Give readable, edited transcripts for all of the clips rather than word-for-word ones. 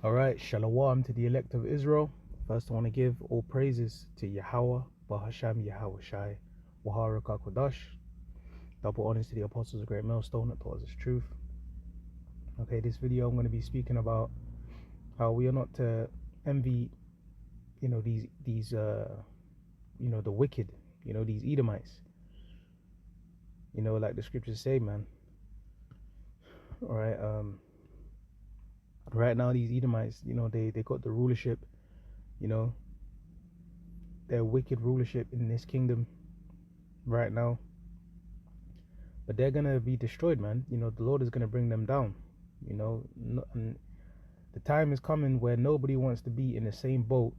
Alright, Shalom to the elect of Israel. First, I want to give all praises to Yahweh, Bahasham Yahweh Shai, Waharaka Kodash. Double honors to the apostles of Great Millstone that taught us truth. Okay, this video I'm going to be speaking about how we are not to envy, these the wicked, these Edomites. Like the scriptures say, man. Alright, right now these Edomites, they got the rulership, their wicked rulership in this kingdom right now. But they're gonna be destroyed, man. The Lord is gonna bring them down. And the time is coming where nobody wants to be in the same boat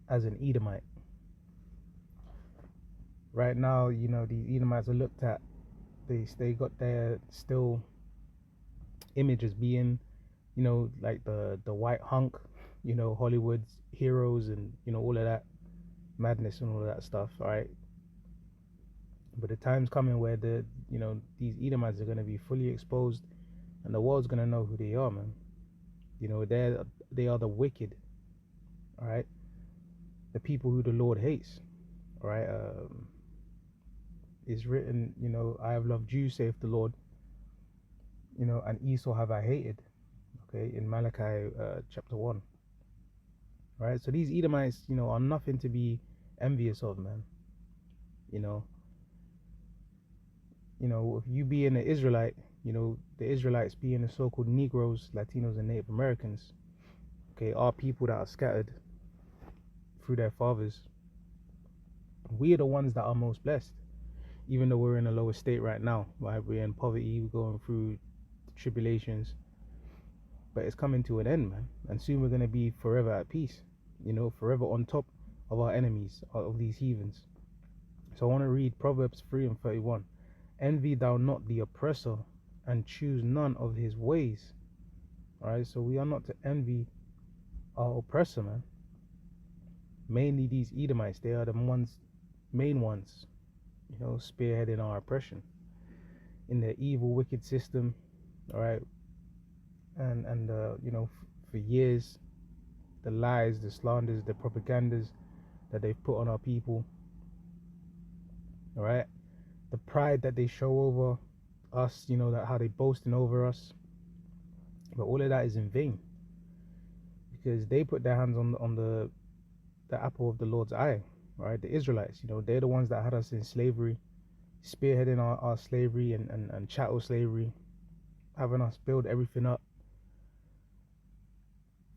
as an Edomite. Right now, these Edomites are looked at. They got their still image as being, like the white hunk, Hollywood's heroes and all of that madness and all of that stuff. All right. But the time's coming where these Edomites are gonna be fully exposed, and the world's gonna know who they are, man. They are the wicked, all right, the people who the Lord hates, all right. It's written, I have loved you, saith the Lord, and Esau have I hated, okay, in Malachi chapter 1, right? So these Edomites, are nothing to be envious of, man. If you being an Israelite, the Israelites being the so-called Negroes, Latinos, and Native Americans, okay, are people that are scattered through their fathers. We are the ones that are most blessed, even though we're in a lower state right now, right? We're in poverty, we're going through tribulations, but it's coming to an end, man. And soon we're going to be forever at peace, forever on top of our enemies, of these heathens. So I want to read Proverbs 3:31. Envy thou not the oppressor, and choose none of his ways. All right, so we are not to envy our oppressor, man. Mainly these Edomites, they are the main ones, spearheading our oppression in their evil, wicked system. All right, and for years, the lies, the slanders, the propagandas that they've put on our people. All right, the pride that they show over us, that how they boasting over us. But all of that is in vain, because they put their hands on the apple of the Lord's eye, right? The Israelites, they're the ones that had us in slavery, spearheading our slavery and chattel slavery, having us build everything up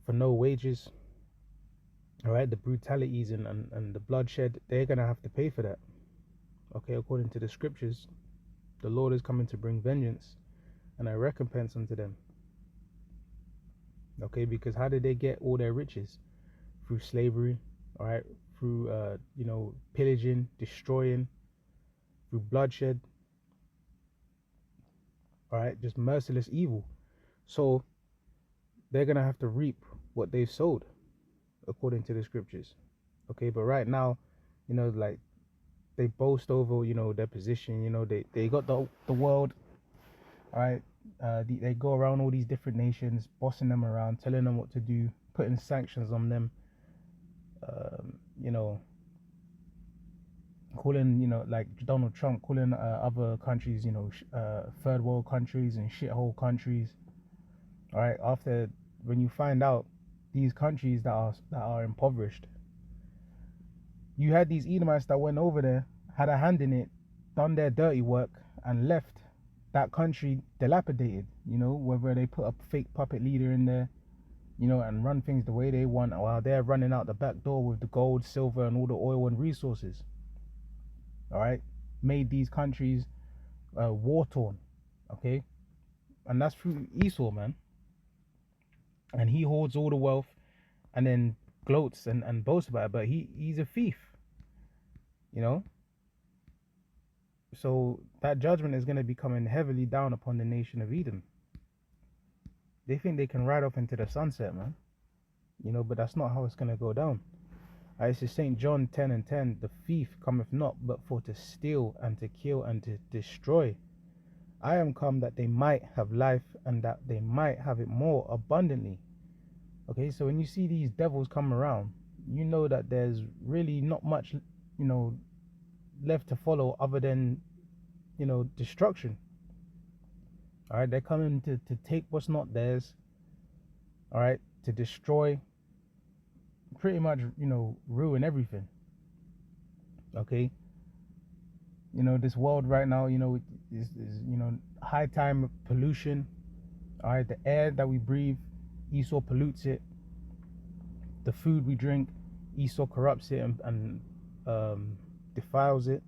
for no wages. All right, the brutalities and the bloodshed, they're gonna have to pay for that. Okay, according to the scriptures, the Lord is coming to bring vengeance and a recompense unto them. Okay, because how did they get all their riches? Through slavery, all right, through pillaging, destroying, through bloodshed, all right, just merciless evil. So they're gonna have to reap what they've sowed, according to the scriptures. Okay, but right now, like they boast over, their position. They got the world, all right. They go around all these different nations, bossing them around, telling them what to do, putting sanctions on them. Calling, like Donald Trump, calling other countries, third world countries and shithole countries. All right, after when you find out these countries that are impoverished, you had these Edomites that went over there, had a hand in it, done their dirty work, and left that country dilapidated. Whether they put a fake puppet leader in there, and run things the way they want, while they're running out the back door with the gold, silver, and all the oil and resources. All right, made these countries war torn. Okay, and that's through Esau, man. And he hoards all the wealth, and then gloats and boasts about it. But he's a thief, So that judgment is going to be coming heavily down upon the nation of Edom. They think they can ride off into the sunset, man. But that's not how it's going to go down. It's St. John 10:10. The thief cometh not but for to steal and to kill and to destroy. I am come that they might have life and that they might have it more abundantly. Okay, so when you see these devils come around, you know that there's really not much, left to follow other than, destruction. All right, they're coming to take what's not theirs. All right, to destroy, pretty much, ruin everything. Okay, this world right now, is high time pollution. All right, the air that we breathe, Esau pollutes it. The food we drink, Esau corrupts it and defiles it.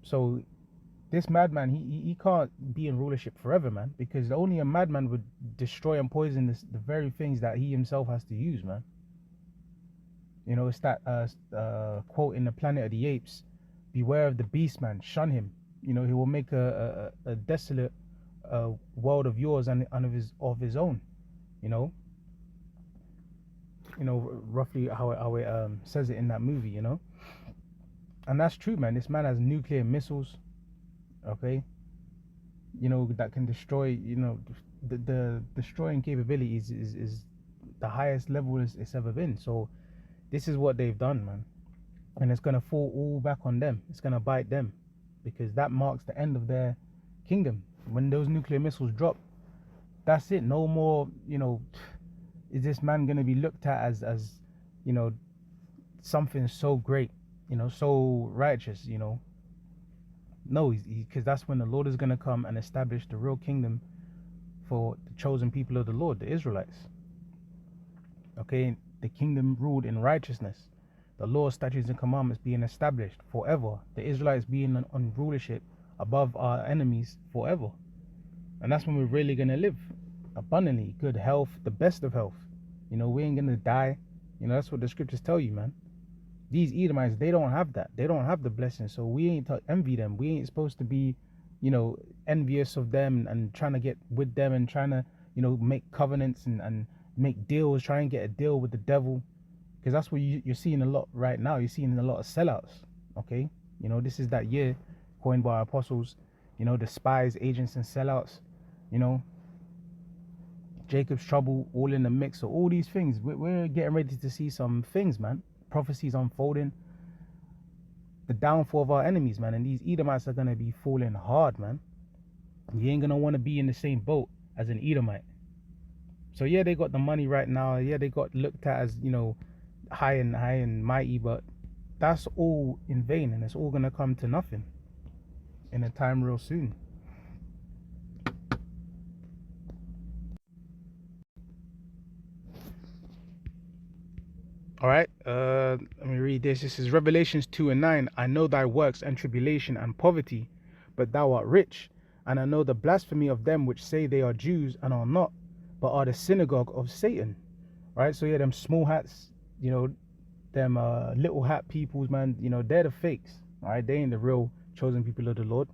So this madman, he can't be in rulership forever, man, because only a madman would destroy and poison the very things that he himself has to use, man. It's that quote in the Planet of the Apes: "Beware of the beast, man. Shun him. He will make a desolate world of yours and of his own." You know, roughly how it says it in that movie. And that's true, man. This man has nuclear missiles. Okay, that can destroy. The destroying capabilities is the highest level it's ever been. So this is what they've done, man, and it's gonna fall all back on them. It's gonna bite them, because that marks the end of their kingdom. When those nuclear missiles drop, that's it. No more. Is this man gonna be looked at as something so great, so righteous? No, because that's when the Lord is gonna come and establish the real kingdom for the chosen people of the Lord, the Israelites. Okay, the kingdom ruled in righteousness, the law, statutes, and commandments being established forever, the Israelites being on rulership above our enemies forever. And that's when we're really gonna live abundantly, good health, the best of health. We ain't gonna die. That's what the scriptures tell you, man. These Edomites, they don't have that. They don't have the blessing. So we ain't to envy them. We ain't supposed to be, envious of them and trying to get with them and trying to, make covenants and make deals, try and get a deal with the devil. Because that's what you're seeing a lot right now. You're seeing a lot of sellouts. Okay? This is that year coined by our apostles, the spies, agents, and sellouts, Jacob's trouble, all in the mix. So all these things, we're getting ready to see some things, man. Prophecies unfolding, the downfall of our enemies, man. And these Edomites are gonna be falling hard, man. You ain't gonna want to be in the same boat as an Edomite. So yeah, they got the money right now. Yeah, they got looked at as high and mighty, but that's all in vain, and it's all gonna come to nothing in a time real soon. All right, let me read this. This is Revelations 2:9. I know thy works and tribulation and poverty, but thou art rich. And I know the blasphemy of them which say they are Jews and are not, but are the synagogue of Satan. All right, so yeah, them small hats, them little hat peoples, man, they're the fakes. All right, they ain't the real chosen people of the Lord.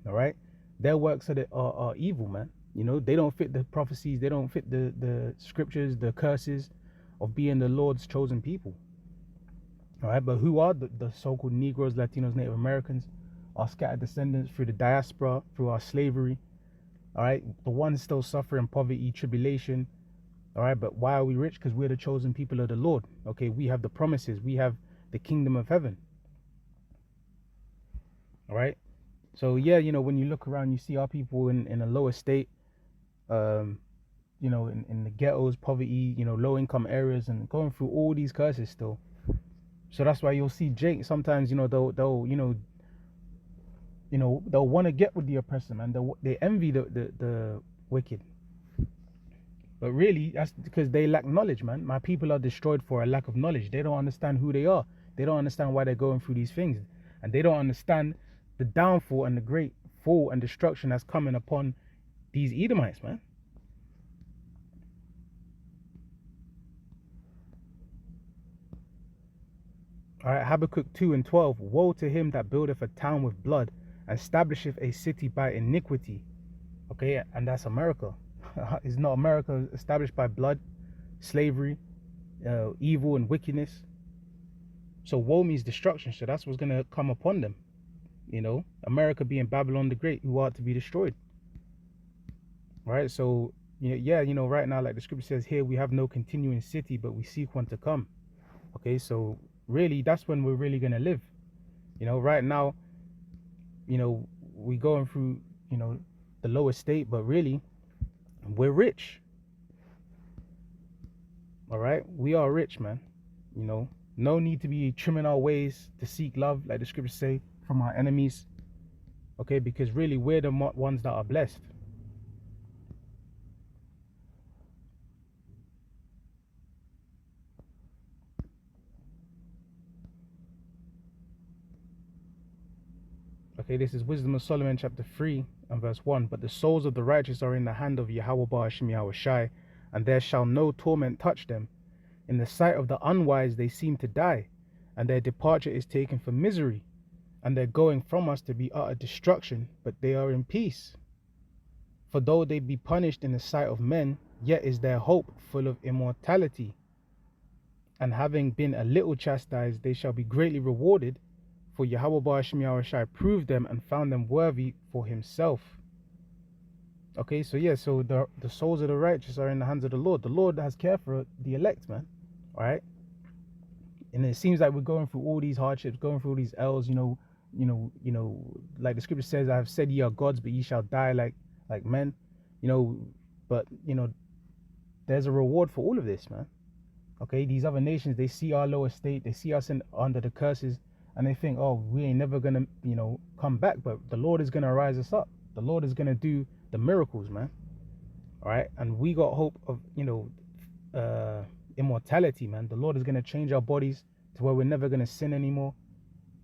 All right, their works are evil, man. They don't fit the prophecies. They don't fit the scriptures, the curses of being the Lord's chosen people. All right, but who are the so-called Negroes, Latinos, Native Americans, our scattered descendants through the diaspora, through our slavery? All right, the ones still suffering poverty, tribulation. All right, but why are we rich? Because we're the chosen people of the Lord. Okay, we have the promises. We have the kingdom of heaven. All right, so yeah, when you look around, you see our people in a lower state, in the ghettos, poverty, low income areas, and going through all these curses still. So that's why you'll see Jake sometimes, they'll want to get with the oppressor, man. They envy the wicked. But really, that's because they lack knowledge, man. My people are destroyed for a lack of knowledge. They don't understand who they are. They don't understand why they're going through these things. And they don't understand the downfall and the great fall and destruction that's coming upon these Edomites, man. All right, Habakkuk 2:12. Woe to him that buildeth a town with blood, and establisheth a city by iniquity. Okay, and that's America. Is not America established by blood, slavery, evil, and wickedness? So woe means destruction. So that's what's going to come upon them. You know, America being Babylon the Great, who are to be destroyed. Right? So, yeah, right now, like the scripture says here, we have no continuing city, but we seek one to come. Okay, so really, that's when we're really going to live. Right now, we going through, the lowest state, but really, we're rich. All right, we are rich, man. No need to be trimming our ways to seek love, like the scriptures say, from our enemies. Okay, because really, we're the ones that are blessed. Okay, this is Wisdom of Solomon chapter 3 and verse 1. But the souls of the righteous are in the hand of Yahweh Ba'ashem Yahweh Shai, and there shall no torment touch them. In the sight of the unwise they seem to die, and their departure is taken for misery, and their going from us to be utter destruction, but they are in peace. For though they be punished in the sight of men, yet is their hope full of immortality. And having been a little chastised, they shall be greatly rewarded. For Yahweh Ba'ashem Yahweh Shai proved them and found them worthy for himself. Okay, so yeah, so the souls of the righteous are in the hands of the Lord. The Lord has care for the elect, man. All right. And it seems like we're going through all these hardships, going through all these L's, like the scripture says, I have said ye are gods, but ye shall die like men, but there's a reward for all of this, man. Okay, these other nations, they see our lower state, they see us under the curses, and they think, oh, we ain't never gonna, come back. But the Lord is gonna rise us up. The Lord is gonna do the miracles, man. All right, and we got hope of, immortality, man. The Lord is gonna change our bodies to where we're never gonna sin anymore,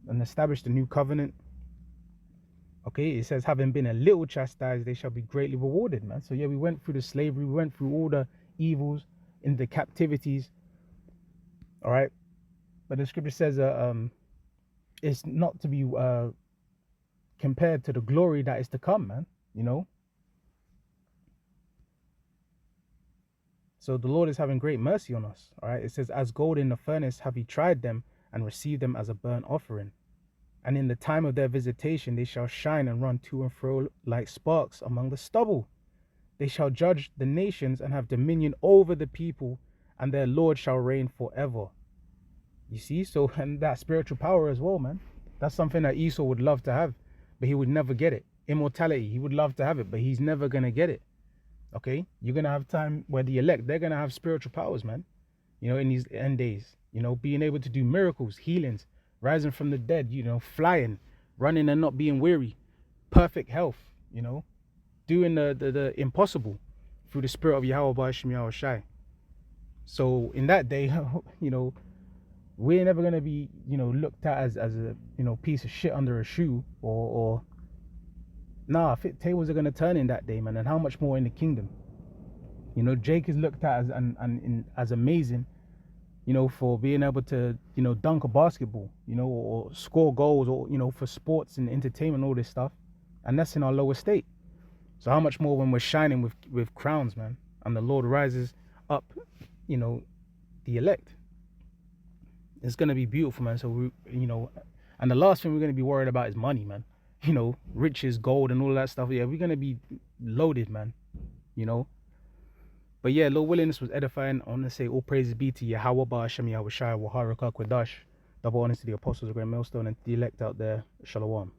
and establish the new covenant. Okay, it says, having been a little chastised, they shall be greatly rewarded, man. So yeah, we went through the slavery, we went through all the evils, in the captivities. All right, but the scripture says, it's not to be compared to the glory that is to come, man. So the Lord is having great mercy on us. All right, it says, as gold in the furnace have he tried them and received them as a burnt offering. And in the time of their visitation they shall shine and run to and fro like sparks among the stubble. They shall judge the nations and have dominion over the people, and their Lord shall reign forever. You see, so, and that spiritual power as well, man. That's something that Esau would love to have, but he would never get it. Immortality, he would love to have it, but he's never going to get it. Okay, you're going to have time where the elect, they're going to have spiritual powers, man, in these end days, being able to do miracles, healings, rising from the dead, flying, running and not being weary, perfect health, doing the impossible through the spirit of Yahweh Ba'ashem Yahweh Shai. So in that day, we're never going to be, looked at as a, piece of shit under a shoe, or nah, tables are going to turn in that day, man. And how much more in the kingdom? Jake is looked at as amazing, for being able to, dunk a basketball, or score goals, or, for sports and entertainment, all this stuff. And that's in our lower state. So how much more when we're shining with crowns, man, and the Lord rises up, the elect. It's going to be beautiful, man. So, and the last thing we're going to be worried about is money, man. Riches, gold, and all of that stuff. Yeah, we're going to be loaded, man. But yeah, Lord willing, this was edifying. I want to say all praises be to Yahweh Ba'ashem Yahweh Shai Waharaka Kwadash. Double honors to the apostles of Great Millstone and the elect out there. Shalom.